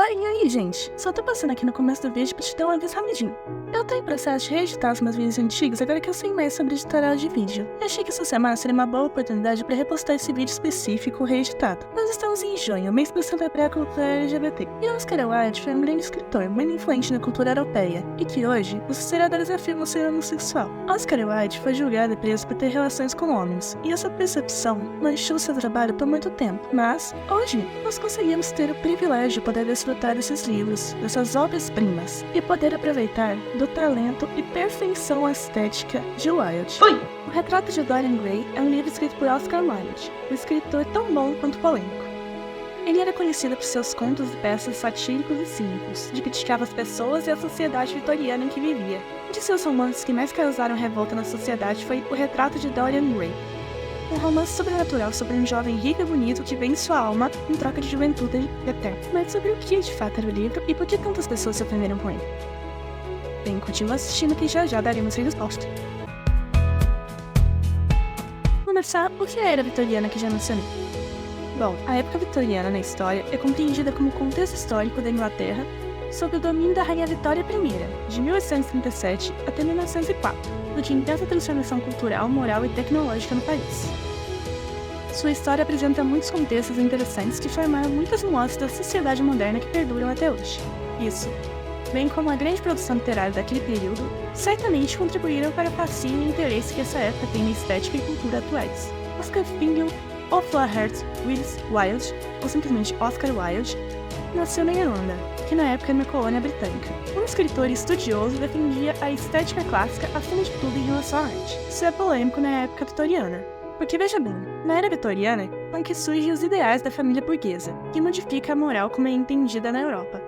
E aí, gente? Só tô passando aqui no começo do vídeo pra te dar um aviso rapidinho. Eu tô em processo de reeditar os meus vídeos antigos agora que eu sei mais sobre editorial de vídeo. E achei que essa semana seria uma boa oportunidade pra repostar esse vídeo específico reeditado. Nós estamos em junho, mês passando pra cultura LGBT. E Oscar Wilde foi um grande escritor, muito influente na cultura europeia, e que hoje os historiadores afirmam ser homossexual. Oscar Wilde foi julgado e preso por ter relações com homens, e essa percepção manchou seu trabalho por muito tempo. Mas, hoje, nós conseguimos ter o privilégio de poder desfrutar desses livros, dessas obras-primas, e poder aproveitar do talento e perfeição estética de Wilde. O Retrato de Dorian Gray é um livro escrito por Oscar Wilde, um escritor tão bom quanto polêmico. Ele era conhecido por seus contos e peças satíricos e cínicos, de criticar as pessoas e a sociedade vitoriana em que vivia. Um de seus romances que mais causaram revolta na sociedade foi O Retrato de Dorian Gray, um romance sobrenatural sobre um jovem rico e bonito que vende sua alma em troca de juventude eterna. Mas sobre o que de fato era o livro e por que tantas pessoas se ofenderam com ele? Bem, continua assistindo que já daremos resposta. Vamos começar o que é a Era Vitoriana que já mencionei. Bom, a época vitoriana na história é compreendida como o contexto histórico da Inglaterra sob o domínio da Rainha Vitória I, de 1837 até 1904, de intensa transformação cultural, moral e tecnológica no país. Sua história apresenta muitos contextos interessantes que formaram muitas nuances da sociedade moderna que perduram até hoje. Isso, bem como a grande produção literária daquele período, certamente contribuíram para o fascínio e interesse que essa época tem na estética e cultura atuais. Oscar Fingal O'Flaherty Willis Wilde, ou simplesmente Oscar Wilde, nasceu na Irlanda, que na época era uma colônia britânica. Um escritor e estudioso, defendia a estética clássica acima de tudo em relação à arte. Isso é polêmico na época vitoriana, porque veja bem, na era vitoriana é que surgem os ideais da família burguesa, que modifica a moral como é entendida na Europa.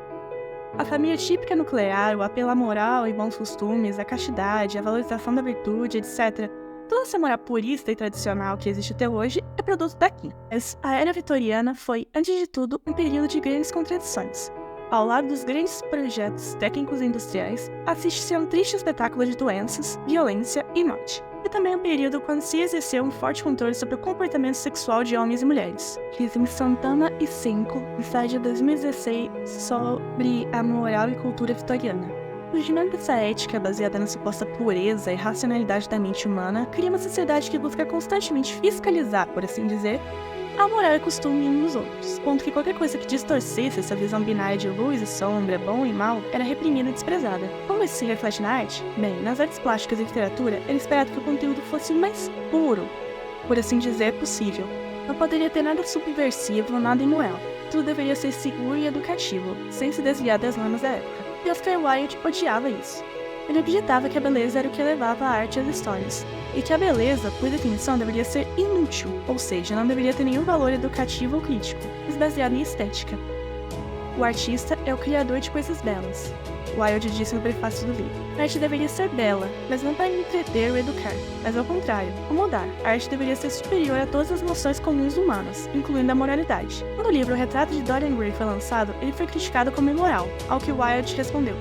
A família típica nuclear, o apelo à moral e bons costumes, a castidade, a valorização da virtude, etc., toda essa moral purista e tradicional que existe até hoje é produto daqui. Mas a era vitoriana foi, antes de tudo, um período de grandes contradições. Ao lado dos grandes projetos técnicos e industriais, assiste-se a um triste espetáculo de doenças, violência e morte. E também um período quando se exerceu um forte controle sobre o comportamento sexual de homens e mulheres. Dizem Santana e Senko, ensaio de 2016 sobre a moral e cultura vitoriana. O surgimento dessa ética baseada na suposta pureza e racionalidade da mente humana cria uma sociedade que busca constantemente fiscalizar, por assim dizer, a moral e costume uns dos outros, ponto que qualquer coisa que distorcesse essa visão binária de luz e sombra, bom e mal, era reprimida e desprezada. Como isso se reflete na arte? Bem, nas artes plásticas e literatura, era esperado que o conteúdo fosse o mais puro, por assim dizer, possível. Não poderia ter nada subversivo, nada imoral. Tudo deveria ser seguro e educativo, sem se desviar das normas da época. E Oscar Wilde odiava isso. Ele acreditava que a beleza era o que levava a arte às histórias, e que a beleza, por definição, deveria ser inútil, ou seja, não deveria ter nenhum valor educativo ou crítico, mas baseado em estética. O artista é o criador de coisas belas. Wilde disse no prefácio do livro. A arte deveria ser bela, mas não para entreter ou educar, mas ao contrário, acomodar. A arte deveria ser superior a todas as noções comuns humanas, incluindo a moralidade. Quando o livro O Retrato de Dorian Gray foi lançado, ele foi criticado como imoral, ao que Wilde respondeu: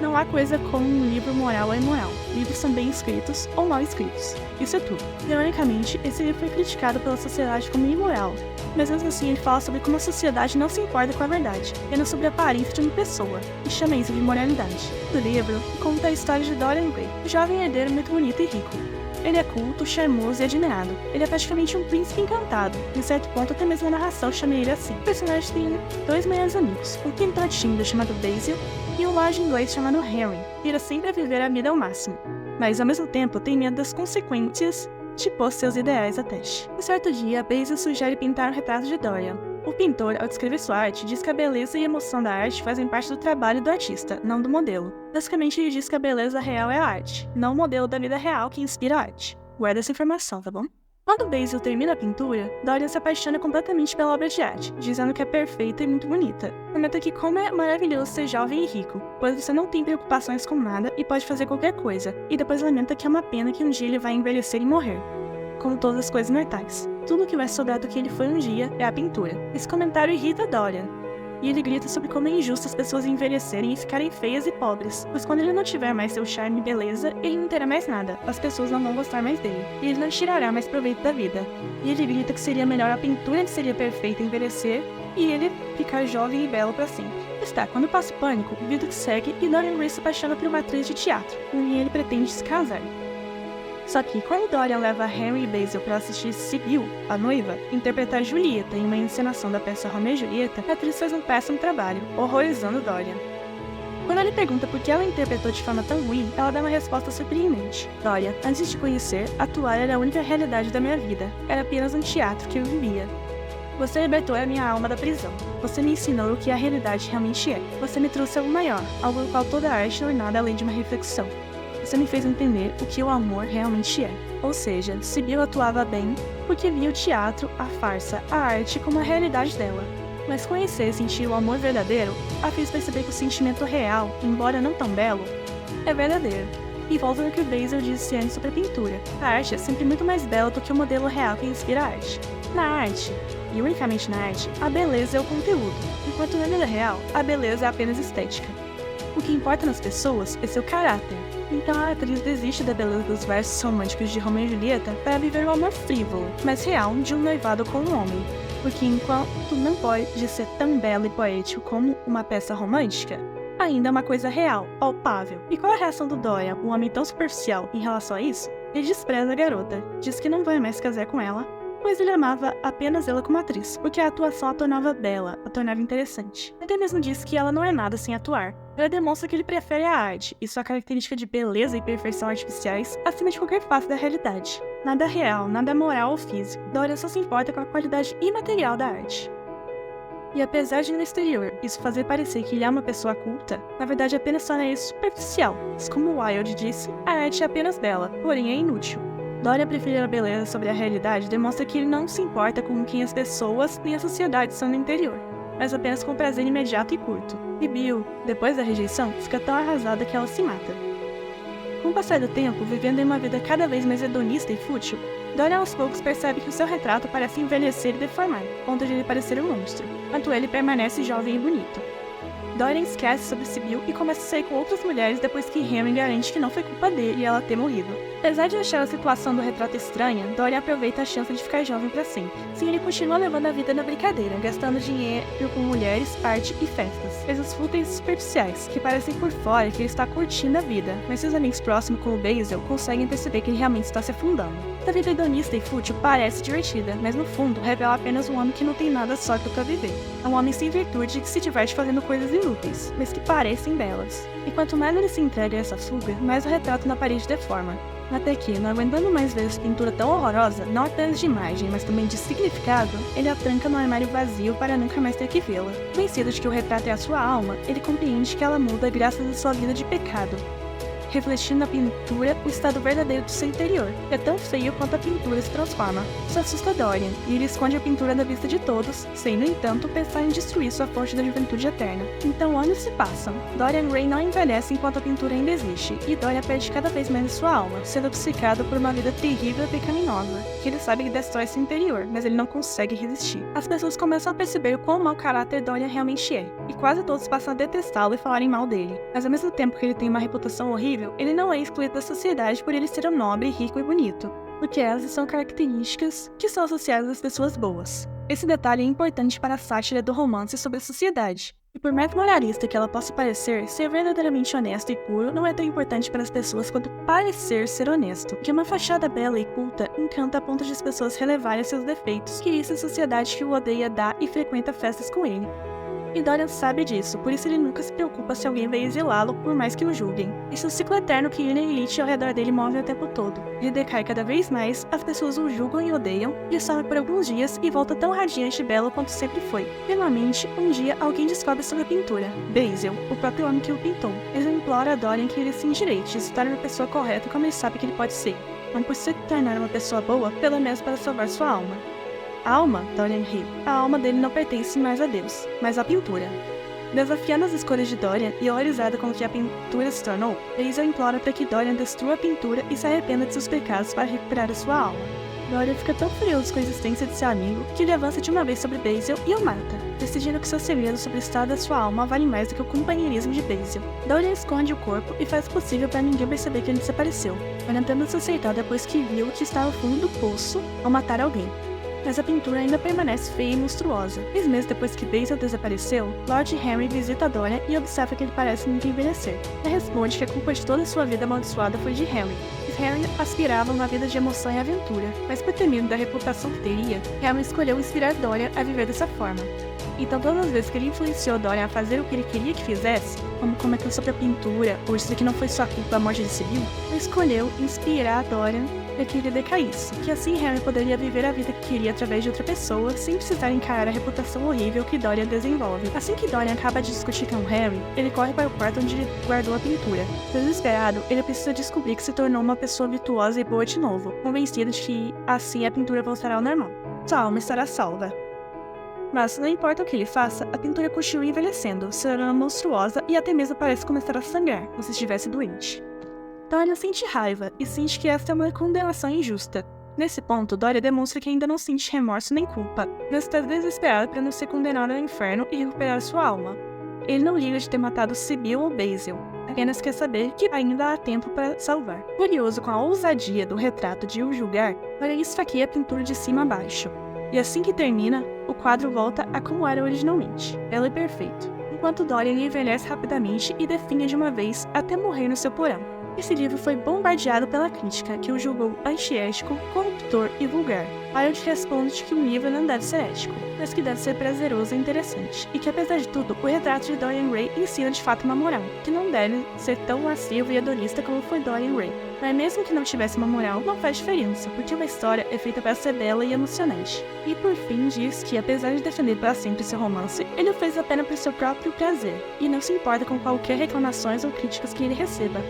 não há coisa como um livro moral ou imoral. Livros são bem escritos ou mal escritos. Isso é tudo. Ironicamente, esse livro foi criticado pela sociedade como imoral, mas mesmo assim ele fala sobre como a sociedade não se importa com a verdade, apenas sobre a aparência de uma pessoa, e chama isso de moralidade. O livro conta a história de Dorian Gray, um jovem herdeiro muito bonito e rico. Ele é culto, charmoso e admirado. Ele é praticamente um príncipe encantado. Em certo ponto, até mesmo a narração chama ele assim. O personagem tem dois melhores amigos, um pintor tímido chamado Basil e um lord inglês chamado Henry, que irá sempre viver a vida ao máximo, mas ao mesmo tempo tem medo das consequências de pôr seus ideais a teste. Um certo dia, Basil sugere pintar um retrato de Dorian. O pintor, ao descrever sua arte, diz que a beleza e a emoção da arte fazem parte do trabalho do artista, não do modelo. Basicamente, ele diz que a beleza real é a arte, não o modelo da vida real que inspira a arte. Guarda essa informação, tá bom? Quando Basil termina a pintura, Dorian se apaixona completamente pela obra de arte, dizendo que é perfeita e muito bonita. Comenta que como é maravilhoso ser jovem e rico, pois você não tem preocupações com nada e pode fazer qualquer coisa, e depois lamenta que é uma pena que um dia ele vai envelhecer e morrer, como todas as coisas mortais. Tudo que vai sobrar do que ele foi um dia é a pintura. Esse comentário irrita Dorian, e ele grita sobre como é injusto as pessoas envelhecerem e ficarem feias e pobres, pois quando ele não tiver mais seu charme e beleza, ele não terá mais nada, as pessoas não vão gostar mais dele, e ele não tirará mais proveito da vida. E ele grita que seria melhor a pintura que seria perfeita envelhecer e ele ficar jovem e belo para sempre. Está, quando passa o pânico, vida que segue e Dorian Gray se apaixona por uma atriz de teatro, com quem ele pretende se casar. Só que, quando Dorian leva Henry e Basil para assistir Sibyl, a noiva, interpretar Julieta em uma encenação da peça Romeu e Julieta, a atriz faz um péssimo trabalho, horrorizando Dorian. Quando ele pergunta por que ela interpretou de forma tão ruim, ela dá uma resposta surpreendente. Dorian, antes de te conhecer, atuar era a única realidade da minha vida. Era apenas um teatro que eu vivia. Você libertou a minha alma da prisão. Você me ensinou o que a realidade realmente é. Você me trouxe algo maior, algo no qual toda a arte não é nada além de uma reflexão. Você me fez entender o que o amor realmente é. Ou seja, Sibyl atuava bem porque via o teatro, a farsa, a arte como a realidade dela. Mas conhecer e sentir o amor verdadeiro a fez perceber que o sentimento real, embora não tão belo, é verdadeiro. E volta no que o Basil disse antes sobre a pintura. A arte é sempre muito mais bela do que o modelo real que inspira a arte. Na arte, e unicamente na arte, a beleza é o conteúdo, enquanto na vida real, a beleza é apenas estética. O que importa nas pessoas é seu caráter. Então a atriz desiste da beleza dos versos românticos de Romeu e Julieta para viver o amor frívolo, mas real, de um noivado com um homem. Porque enquanto não pode ser tão belo e poético como uma peça romântica, ainda é uma coisa real, palpável. E qual a reação do Dorian, um homem tão superficial, em relação a isso? Ele despreza a garota, diz que não vai mais casar com ela, pois ele amava apenas ela como atriz, porque a atuação a tornava bela, a tornava interessante. Até mesmo diz que ela não é nada sem atuar. Ela demonstra que ele prefere a arte e sua característica de beleza e perfeição artificiais acima de qualquer face da realidade. Nada real, nada moral ou físico. Dorian só se importa com a qualidade imaterial da arte. E apesar de no exterior isso fazer parecer que ele é uma pessoa culta, na verdade apenas torna isso superficial. Mas como Wilde disse, a arte é apenas bela, porém é inútil. Dorian preferir a beleza sobre a realidade demonstra que ele não se importa com quem as pessoas nem a sociedade são no interior, mas apenas com o prazer imediato e curto. E Bill, depois da rejeição, fica tão arrasada que ela se mata. Com o passar do tempo, vivendo em uma vida cada vez mais hedonista e fútil, Dorian aos poucos percebe que o seu retrato parece envelhecer e deformar, a ponto de ele parecer um monstro, enquanto ele permanece jovem e bonito. Dorian esquece sobre Sibyl e começa a sair com outras mulheres depois que Henry garante que não foi culpa dele e ela ter morrido. Apesar de achar a situação do retrato estranha, Dorian aproveita a chance de ficar jovem para sempre. Sim, ele continua levando a vida na brincadeira, gastando dinheiro com mulheres, arte e festas. Coisas fúteis e superficiais, que parecem por fora que ele está curtindo a vida, mas seus amigos próximos como o Basil conseguem perceber que ele realmente está se afundando. Essa vida hedonista e fútil parece divertida, mas no fundo revela apenas um homem que não tem nada sólido para viver. É um homem sem virtude que se diverte fazendo coisas inúteis, mas que parecem belas. E quanto mais ele se entrega a essa fuga, mais o retrato na parede deforma. Até que, não aguentando mais ver essa pintura tão horrorosa, não apenas de imagem, mas também de significado, ele a tranca no armário vazio para nunca mais ter que vê-la. Vencido de que o retrato é a sua alma, ele compreende que ela muda graças à sua vida de pecado, refletindo na pintura o estado verdadeiro do seu interior, que é tão feio quanto a pintura se transforma. Isso assusta Dorian, e ele esconde a pintura da vista de todos, sem, no entanto, pensar em destruir sua fonte da juventude eterna. Então anos se passam. Dorian Gray não envelhece enquanto a pintura ainda existe, e Dorian perde cada vez mais sua alma, sendo obcecado por uma vida terrível e pecaminosa, que ele sabe que destrói seu interior, mas ele não consegue resistir. As pessoas começam a perceber o quão mau caráter Dorian realmente é, e quase todos passam a detestá-lo e falarem mal dele. Mas ao mesmo tempo que ele tem uma reputação horrível, ele não é excluído da sociedade por ele ser um nobre, rico e bonito, porque essas são características que são associadas às pessoas boas. Esse detalhe é importante para a sátira do romance sobre a sociedade. E por mais moralista que ela possa parecer, ser verdadeiramente honesto e puro não é tão importante para as pessoas quanto parecer ser honesto, porque uma fachada bela e culta encanta a ponto de as pessoas relevarem seus defeitos, que isso é a sociedade que o odeia dá e frequenta festas com ele. E Dorian sabe disso, por isso ele nunca se preocupa se alguém vai exilá-lo, por mais que o julguem. Esse é o ciclo eterno que ele e a elite ao redor dele movem o tempo todo. Ele decai cada vez mais, as pessoas o julgam e odeiam, ele some por alguns dias e volta tão radiante e belo quanto sempre foi. Finalmente, um dia alguém descobre sobre a pintura. Basil, o próprio homem que o pintou. Ele implora a Dorian que ele se endireite e se torne uma pessoa correta como ele sabe que ele pode ser. Não por se tornar uma pessoa boa, pelo menos para salvar sua alma. A alma, Dorian ri. A alma dele não pertence mais a Deus, mas à pintura. Desafiando as escolhas de Dorian e horrorizado com o que a pintura se tornou, Basil implora para que Dorian destrua a pintura e se arrependa de seus pecados para recuperar a sua alma. Dorian fica tão furioso com a existência de seu amigo que ele avança de uma vez sobre Basil e o mata, decidindo que seu segredo sobre o estado da sua alma vale mais do que o companheirismo de Basil. Dorian esconde o corpo e faz o possível para ninguém perceber que ele desapareceu, orientando-se a aceitar depois que viu que estava no fundo do poço ao matar alguém. mas a pintura ainda permanece feia e monstruosa. 6 meses depois que Basil desapareceu, Lord Henry visita Dorian e observa que ele parece muito envelhecer. Ele responde que a culpa de toda sua vida amaldiçoada foi de Henry. Henry aspirava uma vida de emoção e aventura, mas por ter medo da reputação que teria, Henry escolheu inspirar Dorian a viver dessa forma. Então todas as vezes que ele influenciou Dorian a fazer o que ele queria que fizesse, como comentou sobre a pintura, ou dizer que não foi sua culpa a morte de Sibyl, ele escolheu inspirar Dorian para que ele decaísse, que assim Henry poderia viver a vida que queria através de outra pessoa, sem precisar encarar a reputação horrível que Dorian desenvolve. Assim que Dorian acaba de discutir com Henry, ele corre para o quarto onde ele guardou a pintura. Desesperado, ele precisa descobrir que se tornou uma pessoa virtuosa e boa de novo, convencido de que assim a pintura voltará ao normal. Sua alma estará salva. Mas, não importa o que ele faça, a pintura continua envelhecendo, se tornando monstruosa e até mesmo parece começar a sangrar, como se estivesse doente. Dorian sente raiva e sente que esta é uma condenação injusta. Nesse ponto, Dorian demonstra que ainda não sente remorso nem culpa, mas está desesperado para não ser condenado ao inferno e recuperar sua alma. Ele não liga de ter matado Sibyl ou Basil, apenas quer saber que ainda há tempo para salvar. Furioso com a ousadia do retrato de o julgar, Dorian esfaqueia a pintura de cima a baixo. E assim que termina, o quadro volta a como era originalmente, belo e perfeito, enquanto Dorian envelhece rapidamente e definha de uma vez até morrer no seu porão. Esse livro foi bombardeado pela crítica, que o julgou antiético, corruptor e vulgar. Elliot responde que o livro não deve ser ético, mas que deve ser prazeroso e interessante, e que apesar de tudo, o retrato de Dorian Gray ensina de fato uma moral, que não deve ser tão lascivo e hedonista como foi Dorian Gray. Mas mesmo que não tivesse uma moral, não faz diferença, porque uma história é feita para ser bela e emocionante. E por fim diz que, apesar de defender para sempre seu romance, ele o fez apenas por seu próprio prazer, e não se importa com qualquer reclamações ou críticas que ele receba.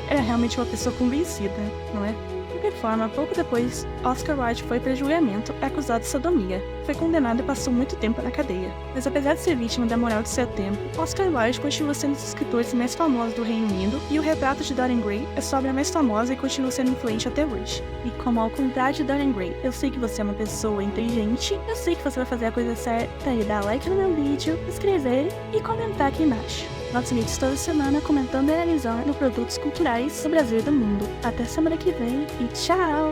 Era realmente uma pessoa convencida, não é? De qualquer forma, pouco depois, Oscar Wilde foi para julgamento acusado de sodomia. Foi condenado e passou muito tempo na cadeia. Mas apesar de ser vítima da moral de seu tempo, Oscar Wilde continua sendo um dos escritores mais famosos do Reino Unido e o retrato de Dorian Gray é sua obra mais famosa e continua sendo influente até hoje. E como ao contrário de Dorian Gray, eu sei que você é uma pessoa inteligente, eu sei que você vai fazer a coisa certa e dar like no meu vídeo, inscrever e comentar aqui embaixo. Nossos vídeos toda semana comentando e analisando produtos culturais do Brasil e do mundo. Até semana que vem e tchau!